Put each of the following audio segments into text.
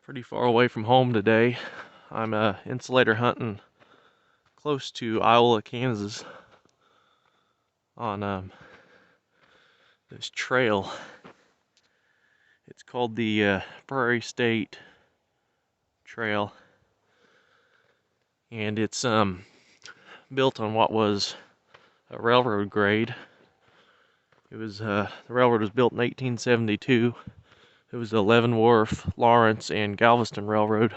Pretty far away from home today. I'm insulator hunting close to Iowa, Kansas on this trail. It's called the Prairie State Trail, and it's built on what was a railroad grade. It was the railroad was built in 1872. It was the Leavenworth, Lawrence, and Galveston Railroad,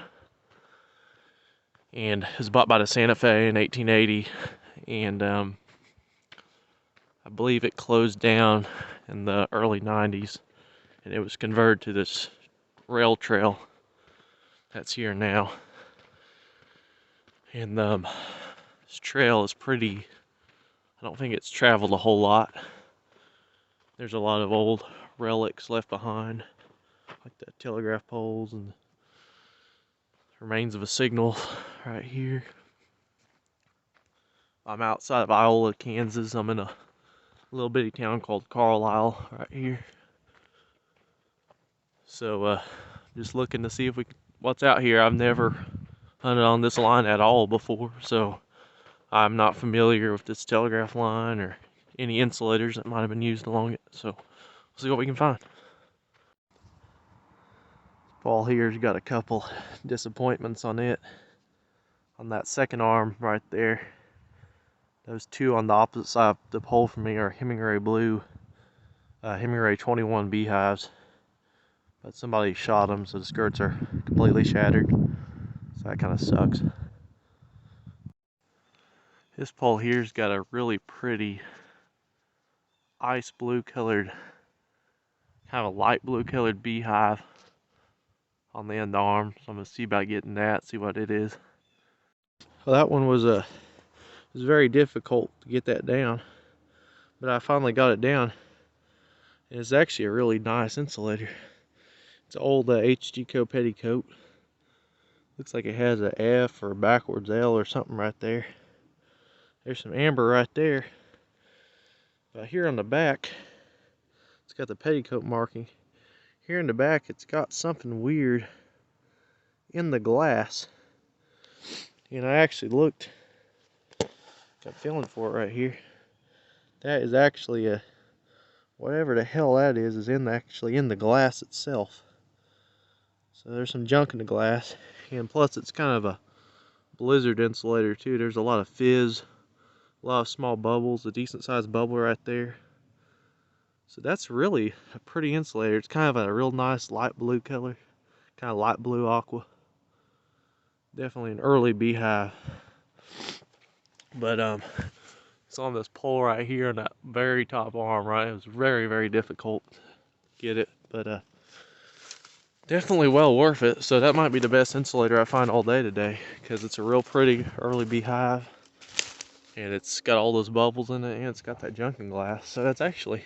and it was bought by the Santa Fe in 1880. And I believe it closed down in the early 90s, and it was converted to this rail trail that's here now. And this trail is pretty, I don't think it's traveled a whole lot. There's a lot of old relics left behind, like the telegraph poles and remains of a signal right here. I'm outside of Iowa, Kansas. I'm in a little bitty town called Carlyle right here. So just looking to see if what's out here. I've never hunted on this line at all before, so I'm not familiar with this telegraph line or any insulators that might have been used along it. So we'll see what we can find. Ball here's got a couple disappointments on it. On that second arm right there, those two on the opposite side of the pole from me are Hemingway blue, Hemingway 21 beehives. But somebody shot them, so the skirts are completely shattered. So that kind of sucks. This pole here's got a really pretty ice blue colored, kind of a light blue colored beehive on the end arm. So I'm gonna see about getting that, see what it is. Well, that one was very difficult to get that down, but I finally got it down. And it's actually a really nice insulator. It's an old HG petticoat. Looks like it has a F or a backwards L or something right there. There's some amber right there. But here on the back, it's got the petticoat marking. Here in the back, it's got something weird in the glass. And I actually looked, got feeling for it right here. That is actually a, whatever the hell that is actually in the glass itself. So there's some junk in the glass, and plus it's kind of a blizzard insulator too. There's a lot of fizz, a lot of small bubbles, a decent sized bubble right there. So that's really a pretty insulator. It's kind of a real nice light blue color, kind of light blue aqua. Definitely an early beehive. But it's on this pole right here on that very top arm, right? It was very, very difficult to get it, but definitely well worth it. So that might be the best insulator I find all day today, because it's a real pretty early beehive, and it's got all those bubbles in it, and it's got that junk in glass. So that's actually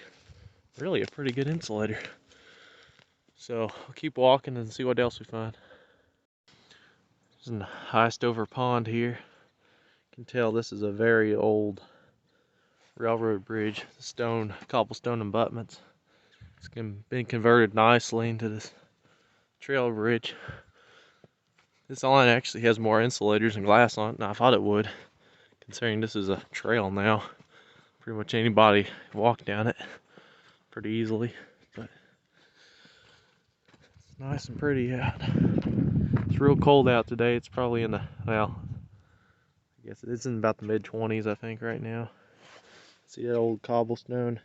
really a pretty good insulator. So I'll keep walking and see what else we find. There's a iced over pond here. You can tell this is a very old railroad bridge, stone, cobblestone abutments. It's been converted nicely into this trail bridge. This line actually has more insulators and glass on it than I thought it would, considering this is a trail now. Pretty much anybody can walk down it pretty easily, but it's nice and pretty out. It's real cold out today. It's probably in the, well, I guess it's in about the mid-20s, I think, right now. See that old cobblestone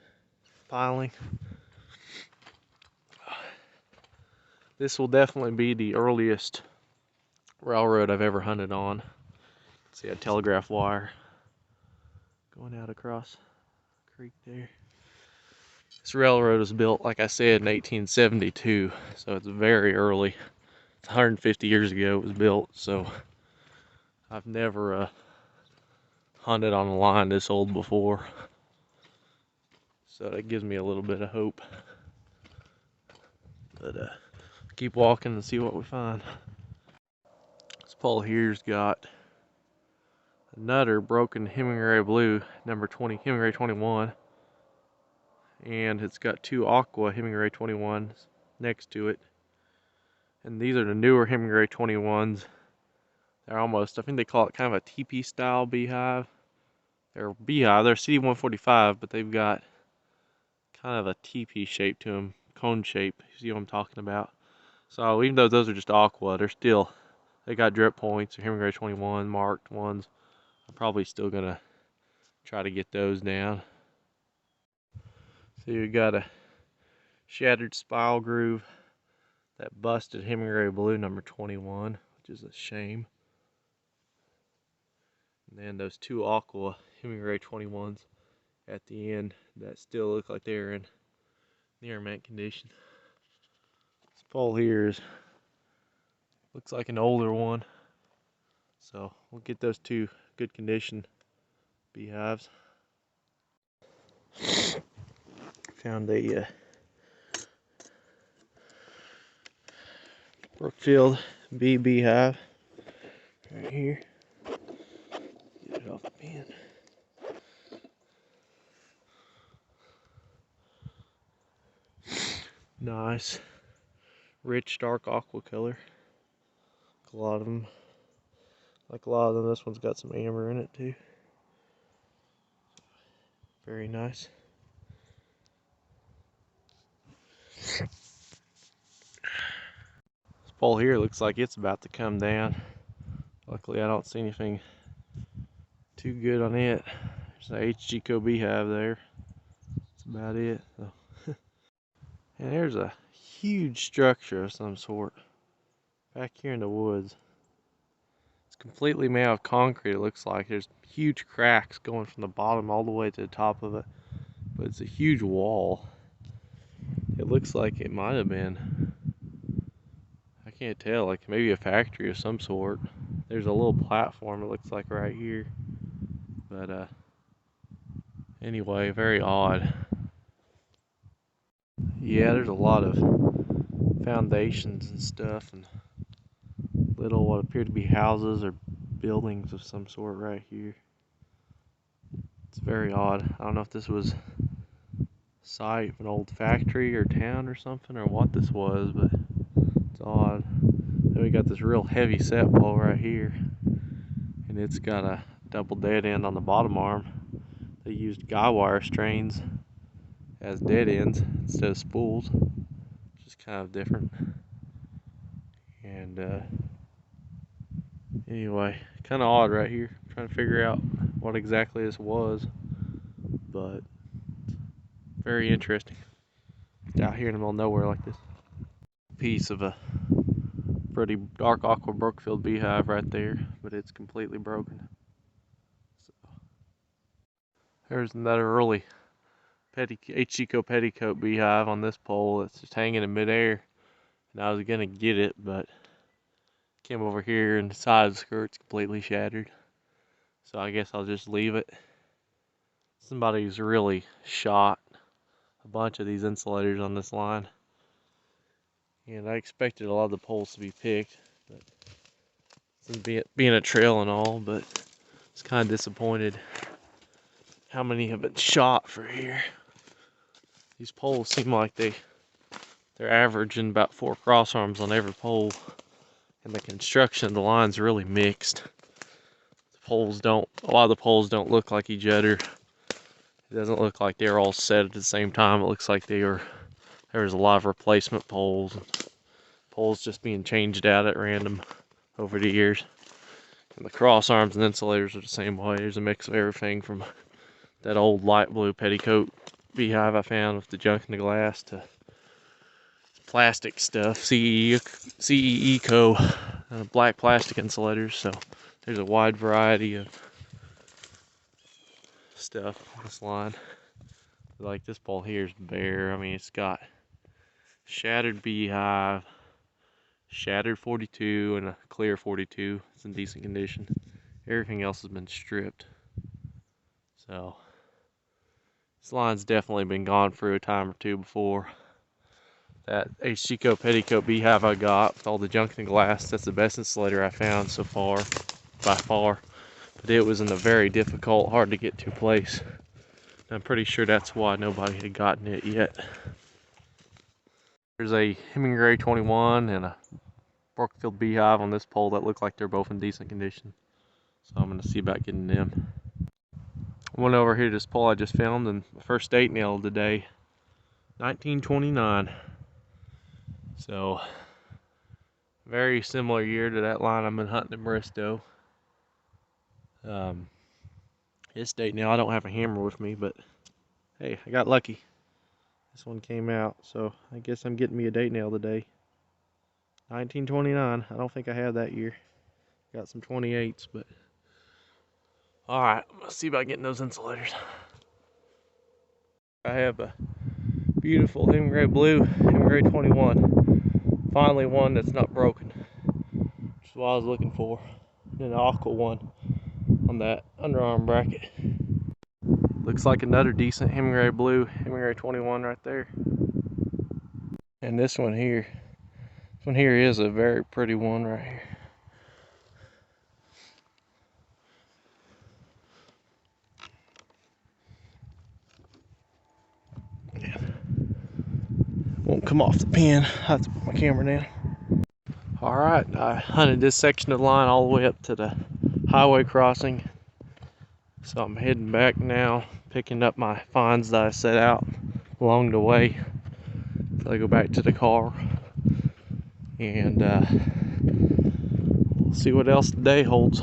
piling? This will definitely be the earliest railroad I've ever hunted on. See a telegraph wire going out across the creek there. This railroad was built, like I said, in 1872, so it's very early. It's 150 years ago it was built, so I've never hunted on a line this old before. So that gives me a little bit of hope. But keep walking and see what we find. This pole here's got another broken Hemingway blue, number 20, Hemingway 21. And it's got two aqua Hemingway 21s next to it. And these are the newer Hemingway 21s. They're almost, I think they call it kind of a teepee style beehive. They're beehive, they're CD145, but they've got kind of a teepee shape to them, cone shape. You see what I'm talking about? So even though those are just aqua, they're still, they got drip points, or Hemingway 21 marked ones. I'm probably still gonna try to get those down. So you got a shattered spile groove, that busted Hemingway blue number 21, which is a shame. And then those two aqua Hemingway 21s at the end that still look like they're in near mint condition. This pole here looks like an older one, so we'll get those two good condition beehives. Found a Brookfield bee beehive right here. Get it off the pen. Nice, rich, dark aqua color. A lot of them, like a lot of them, this one's got some amber in it too. Very nice. This pole here looks like it's about to come down. Luckily, I don't see anything too good on it. There's an HGCO beehive there. That's about it. So. And there's a huge structure of some sort back here in the woods. It's completely made out of concrete, it looks like. There's huge cracks going from the bottom all the way to the top of it. But it's a huge wall. It looks like it might have been, I can't tell, like maybe a factory of some sort. There's a little platform, it looks like right here. But anyway, very odd. Yeah, there's a lot of foundations and stuff and little what appear to be houses or buildings of some sort right here. It's very odd. I don't know if this was a site of an old factory or town or something, or what this was, but it's odd. Then we got this real heavy set pole right here, and it's got a double dead end on the bottom arm. They used guy wire strains as dead ends instead of spools, which is kind of different. And anyway, kind of odd right here. I'm trying to figure out what exactly this was, but very interesting. It's out here in the middle of nowhere like this. Piece of a pretty dark aqua Brookfield beehive right there, but it's completely broken. So, there's another early HGCO petticoat beehive on this pole that's just hanging in midair. And I was gonna get it, but came over here and the side of the skirt's completely shattered. So I guess I'll just leave it. Somebody's really shot a bunch of these insulators on this line. And I expected a lot of the poles to be picked, but being a trail and all, but it's kind of disappointed how many have been shot for here. These poles seem like they're averaging about 4 cross arms on every pole, and the construction of the line's really mixed. A lot of the poles don't look like each other. It doesn't look like they're all set at the same time. It looks like there was a lot of replacement poles, poles just being changed out at random over the years. And the cross arms and insulators are the same way. There's a mix of everything from that old light blue petticoat beehive I found with the junk in the glass to plastic stuff, CE Co. Black plastic insulators. So there's a wide variety of stuff on this line. Like this pole here is bare. I mean, it's got shattered beehive, shattered 42, and a clear 42. It's in decent condition. Everything else has been stripped. So this line's definitely been gone through a time or two before. That HGCO petticoat beehive I got with all the junk in the glass, that's the best insulator I found so far, by far. But it was in a very difficult, hard to get to place. I'm pretty sure that's why nobody had gotten it yet. There's a Hemingway 21 and a Brookfield beehive on this pole that look like they're both in decent condition. So I'm gonna see about getting them. I went over here to this pole I just filmed, and the first date nail of the day, 1929. So very similar year to that line I've been hunting in Bristow. This date nail, I don't have a hammer with me, but hey, I got lucky. This one came out, so I guess I'm getting me a date nail today. 1929. I don't think I had that year. Got some 28s, but alright, let's see about getting those insulators. I have a beautiful Hemingway blue, Hemingway 21. Finally one that's not broken, which is what I was looking for. And an aqua one on that underarm bracket. Looks like another decent Hemingway blue, Hemingway 21 right there. And this one here is a very pretty one right here. Won't come off the pin. I have to put my camera down. Alright, I hunted this section of the line all the way up to the highway crossing. So I'm heading back now, picking up my finds that I set out along the way until I go back to the car. And we'll see what else the day holds.